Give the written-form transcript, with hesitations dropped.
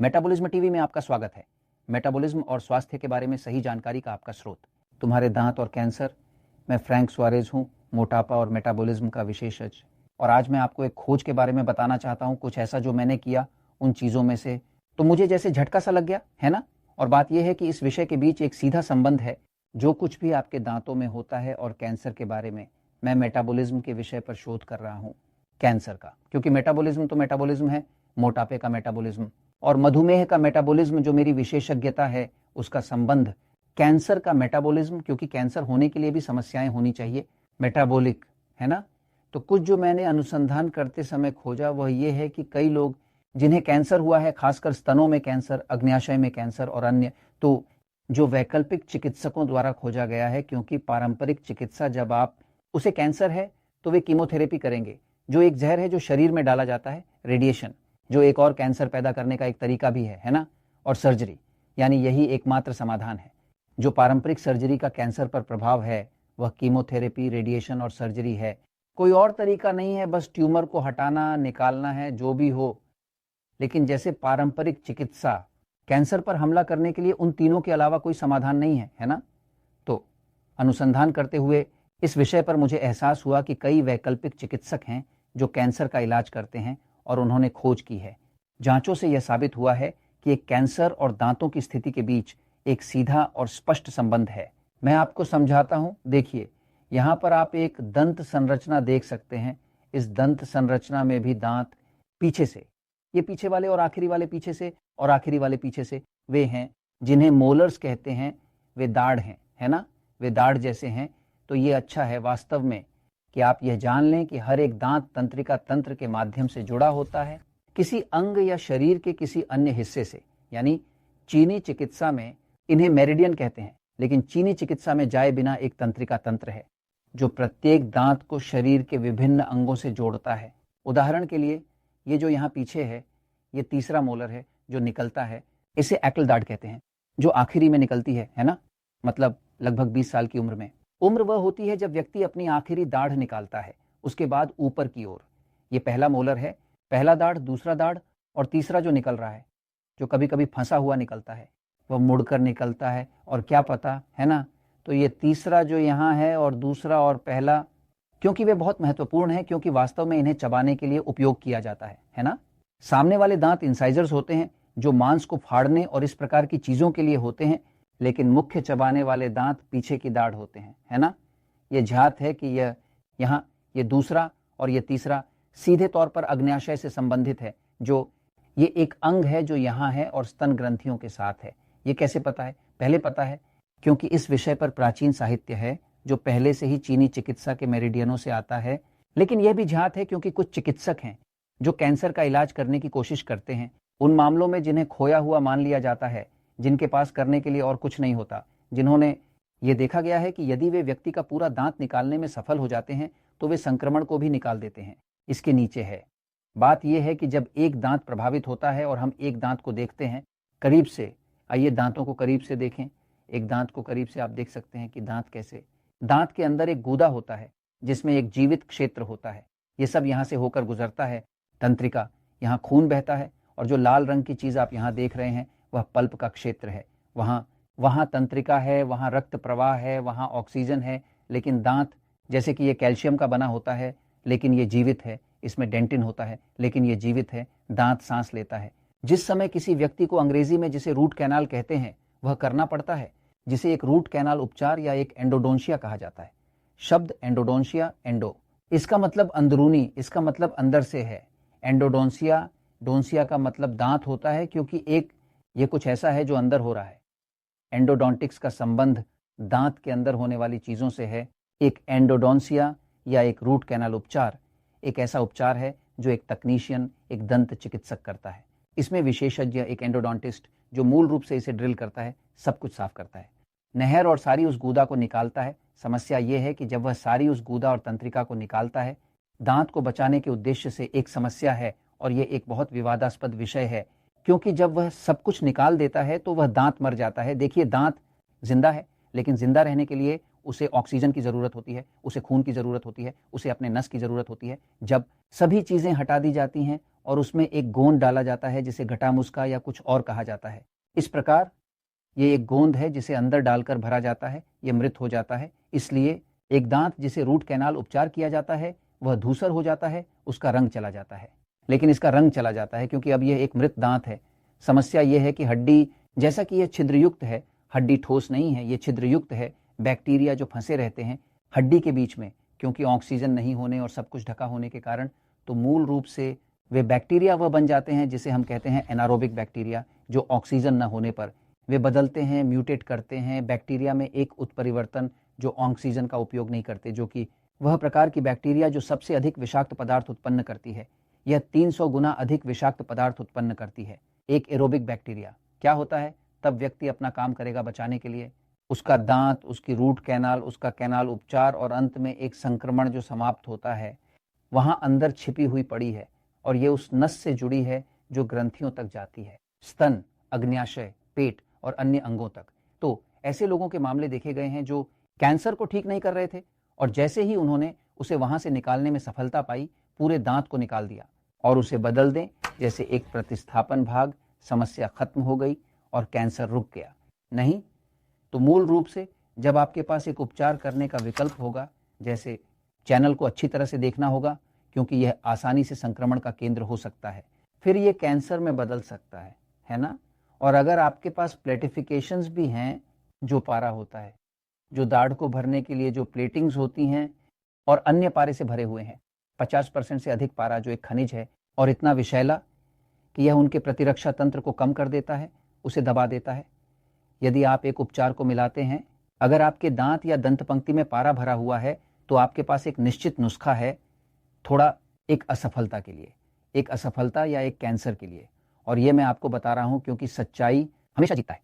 Metabolism TV में आपका स्वागत है। मेटाबॉलिज्म और स्वास्थ्य के बारे में सही जानकारी का आपका स्रोत, तुम्हारे दांत और कैंसर। मैं फ्रैंक सुआरेज हूँ, मोटापा और मेटाबॉलिज्म का विशेषज्ञ। और आज मैं आपको एक खोज के बारे में बताना चाहता हूँ, कुछ ऐसा जो मैंने किया उन चीज़ों में से तो मुझे जैसे झटका सा लग गया है ना। और बात यह है कि इस विषय के बीच एक सीधा संबंध है। जो कुछ भी आपके दांतों में होता है और कैंसर के बारे में, मैं मेटाबॉलिज्म के विषय पर शोध कर रहा हूँ, कैंसर का। क्योंकि मेटाबॉलिज्म तो मेटाबॉलिज्म है, मोटापे का मेटाबॉलिज्म और मधुमेह का मेटाबॉलिज्म जो मेरी विशेषज्ञता है, उसका संबंध कैंसर का मेटाबॉलिज्म, क्योंकि कैंसर होने के लिए भी समस्याएं होनी चाहिए, मेटाबॉलिक, है ना। तो कुछ जो मैंने अनुसंधान करते समय खोजा वह ये है कि कई लोग जिन्हें कैंसर हुआ है, खासकर स्तनों में कैंसर, अग्न्याशय में कैंसर और अन्य, तो जो वैकल्पिक चिकित्सकों द्वारा खोजा गया है, क्योंकि पारंपरिक चिकित्सा जब आप उसे कैंसर है तो वे कीमोथेरेपी करेंगे, जो एक जहर है जो शरीर में डाला जाता है, रेडिएशन, जो एक और कैंसर पैदा करने का एक तरीका भी है ना, और सर्जरी, यानी यही एकमात्र समाधान है। जो पारंपरिक सर्जरी का कैंसर पर प्रभाव है वह कीमोथेरेपी, रेडिएशन और सर्जरी है। कोई और तरीका नहीं है, बस ट्यूमर को हटाना, निकालना है, जो भी हो। लेकिन जैसे पारंपरिक चिकित्सा कैंसर पर हमला करने के लिए उन तीनों के अलावा कोई समाधान नहीं है ना। तो अनुसंधान करते हुए इस विषय पर मुझे एहसास हुआ कि कई वैकल्पिक चिकित्सक हैं जो कैंसर का इलाज करते हैं और उन्होंने खोज की है। जांचों से यह साबित हुआ है कि एक कैंसर और दांतों की स्थिति के बीच एक सीधा और स्पष्ट संबंध है। मैं आपको समझाता हूं। देखिए, यहाँ पर आप एक दंत संरचना देख सकते हैं। इस दंत संरचना में भी दांत पीछे से, ये पीछे वाले और आखिरी वाले पीछे से और आखिरी वाले पीछे से, वे हैं जिन्हें मोलर्स कहते हैं। वे दाढ़ हैं, है ना, वे दाढ़ जैसे हैं। तो ये अच्छा है वास्तव में कि आप यह जान लें कि हर एक दांत तंत्रिका तंत्र के माध्यम से जुड़ा होता है, किसी अंग या शरीर के किसी अन्य हिस्से से। यानी चीनी चिकित्सा में इन्हें मेरिडियन कहते हैं, लेकिन चीनी चिकित्सा में जाए बिना एक तंत्रिका तंत्र है जो प्रत्येक दांत को शरीर के विभिन्न अंगों से जोड़ता है। उदाहरण के लिए, ये जो यहाँ पीछे है, ये तीसरा मोलर है जो निकलता है, इसे एक्ल दाढ़ कहते हैं, जो आखिरी में निकलती है ना, मतलब लगभग 20 साल की उम्र में। उम्र वह होती है जब व्यक्ति अपनी आखिरी दाढ़ निकालता है, उसके बाद ऊपर की ओर। ये पहला मोलर है, पहला दाढ़, दूसरा दाढ़ और तीसरा जो निकल रहा है, जो कभी कभी फंसा हुआ निकलता है, वह मुड़कर निकलता है। और क्या पता, है ना। तो ये तीसरा जो यहाँ है और दूसरा और पहला, क्योंकि वे बहुत महत्वपूर्ण है, क्योंकि वास्तव में इन्हें चबाने के लिए उपयोग किया जाता है ना। सामने वाले दांत इंसाइजर्स होते हैं जो मांस को फाड़ने और इस प्रकार की चीजों के लिए होते हैं, लेकिन मुख्य चबाने वाले दांत पीछे की दाढ़ होते हैं, है ना। ये झात है कि यह यहाँ, ये दूसरा और ये तीसरा सीधे तौर पर अग्न्याशय से संबंधित है, जो ये एक अंग है जो यहाँ है और स्तन ग्रंथियों के साथ है। ये कैसे पता है? पहले पता है क्योंकि इस विषय पर प्राचीन साहित्य है जो पहले से ही चीनी चिकित्सा के मेरिडियनों से आता है। लेकिन यह भी झात है क्योंकि कुछ चिकित्सक हैं जो कैंसर का इलाज करने की कोशिश करते हैं उन मामलों में जिन्हें खोया हुआ मान लिया जाता है, जिनके पास करने के लिए और कुछ नहीं होता, जिन्होंने ये देखा गया है कि यदि वे व्यक्ति का पूरा दांत निकालने में सफल हो जाते हैं तो वे संक्रमण को भी निकाल देते हैं। इसके नीचे है बात यह है कि जब एक दांत प्रभावित होता है और हम एक दांत को देखते हैं करीब से, आइए दांतों को करीब से देखें। एक दांत को करीब से आप देख सकते हैं कि दांत कैसे, दांत के अंदर एक गूदा होता है जिसमें एक जीवित क्षेत्र होता है। ये सब यहाँ से होकर गुजरता है, तंत्रिका, यहाँ खून बहता है और जो लाल रंग की चीज आप यहाँ देख रहे हैं वह पल्प का क्षेत्र है। वहाँ तंत्रिका है, वहाँ रक्त प्रवाह है, वहाँ ऑक्सीजन है। लेकिन दांत, जैसे कि ये कैल्शियम का बना होता है लेकिन ये जीवित है, इसमें डेंटिन होता है लेकिन ये जीवित है, दांत सांस लेता है। जिस समय किसी व्यक्ति को अंग्रेजी में जिसे रूट कैनाल कहते हैं वह करना पड़ता है, जिसे एक रूट कैनाल उपचार या एक एंडोडोंशिया कहा जाता है। शब्द एंडोडोंशिया, एंडो, इसका मतलब अंदरूनी, इसका मतलब अंदर से है। एंडोडोंशिया, डोंसिया का मतलब दांत होता है, क्योंकि एक ये कुछ ऐसा है जो अंदर हो रहा है। एंडोडोंटिक्स का संबंध दांत के अंदर होने वाली चीजों से है। एक एंडोडोंसिया या एक रूट कैनाल उपचार एक ऐसा उपचार है जो एक तकनीशियन, एक दंत चिकित्सक करता है। इसमें विशेषज्ञ, एक एंडोडोंटिस्ट, जो मूल रूप से इसे ड्रिल करता है, सब कुछ साफ करता है, नहर और सारी उस गूदा को निकालता है। समस्या यह है कि जब वह सारी उस गूदा और तंत्रिका को निकालता है, दांत को बचाने के उद्देश्य से एक समस्या है और यह एक बहुत विवादास्पद विषय है, क्योंकि जब वह सब कुछ निकाल देता है तो वह दांत मर जाता है। देखिए, दांत जिंदा है, लेकिन जिंदा रहने के लिए उसे ऑक्सीजन की जरूरत होती है, उसे खून की जरूरत होती है, उसे अपने नस की जरूरत होती है। जब सभी चीजें हटा दी जाती हैं और उसमें एक गोंद डाला जाता है जिसे घटामुस्का या कुछ और कहा जाता है। इस प्रकार ये एक गोंद है जिसे अंदर डालकर भरा जाता है, ये मृत हो जाता है। इसलिए एक दांत जिसे रूट कैनाल उपचार किया जाता है वह धूसर हो जाता है, उसका रंग चला जाता है। लेकिन इसका रंग चला जाता है क्योंकि अब यह एक मृत दांत है। समस्या यह है कि हड्डी, जैसा कि यह छिद्रयुक्त है, हड्डी ठोस नहीं है, ये छिद्रयुक्त है। बैक्टीरिया जो फंसे रहते हैं हड्डी के बीच में, क्योंकि ऑक्सीजन नहीं होने और सब कुछ ढका होने के कारण, तो मूल रूप से वे बैक्टीरिया वह बन जाते हैं जिसे हम कहते हैं एनारोबिक बैक्टीरिया, जो ऑक्सीजन न होने पर वे बदलते हैं, म्यूटेट करते हैं। बैक्टीरिया में एक उत्परिवर्तन जो ऑक्सीजन का उपयोग नहीं करते, जो कि वह प्रकार की बैक्टीरिया जो सबसे अधिक विषाक्त पदार्थ उत्पन्न करती है। यह 300 गुना अधिक विषाक्त पदार्थ उत्पन्न करती है। एक एरोबिक बैक्टीरिया क्या होता है, तब व्यक्ति अपना काम करेगा बचाने के लिए। उसका दांत, उसकी रूट कैनाल, उसका कैनाल उपचार और अंत में एक संक्रमण जो समाप्त होता है, वहां अंदर छिपी हुई पड़ी है और ये उस नस से जुड़ी है जो ग्रंथियों तक जाती है, स्तन, अग्न्याशय, पेट और अन्य अंगों तक। तो ऐसे लोगों के मामले देखे गए हैं जो कैंसर को ठीक नहीं कर रहे थे और जैसे ही उन्होंने उसे वहां से निकालने में सफलता पाई, पूरे दांत को निकाल दिया और उसे बदल दें जैसे एक प्रतिस्थापन भाग, समस्या खत्म हो गई और कैंसर रुक गया। नहीं तो मूल रूप से जब आपके पास एक उपचार करने का विकल्प होगा, जैसे चैनल को अच्छी तरह से देखना होगा क्योंकि यह आसानी से संक्रमण का केंद्र हो सकता है, फिर यह कैंसर में बदल सकता है ना। और अगर आपके पास प्लेटिफिकेशंस भी हैं, जो पारा होता है, जो दाढ़ को भरने के लिए जो प्लेटिंग्स होती हैं और अन्य पारे से भरे हुए हैं, 50% से अधिक पारा जो एक खनिज है और इतना विषैला कि यह उनके प्रतिरक्षा तंत्र को कम कर देता है, उसे दबा देता है। यदि आप एक उपचार को मिलाते हैं, अगर आपके दांत या दंत पंक्ति में पारा भरा हुआ है, तो आपके पास एक निश्चित नुस्खा है थोड़ा एक असफलता के लिए, एक असफलता या एक कैंसर के लिए। और ये मैं आपको बता रहा हूं क्योंकि सच्चाई हमेशा जीतता है।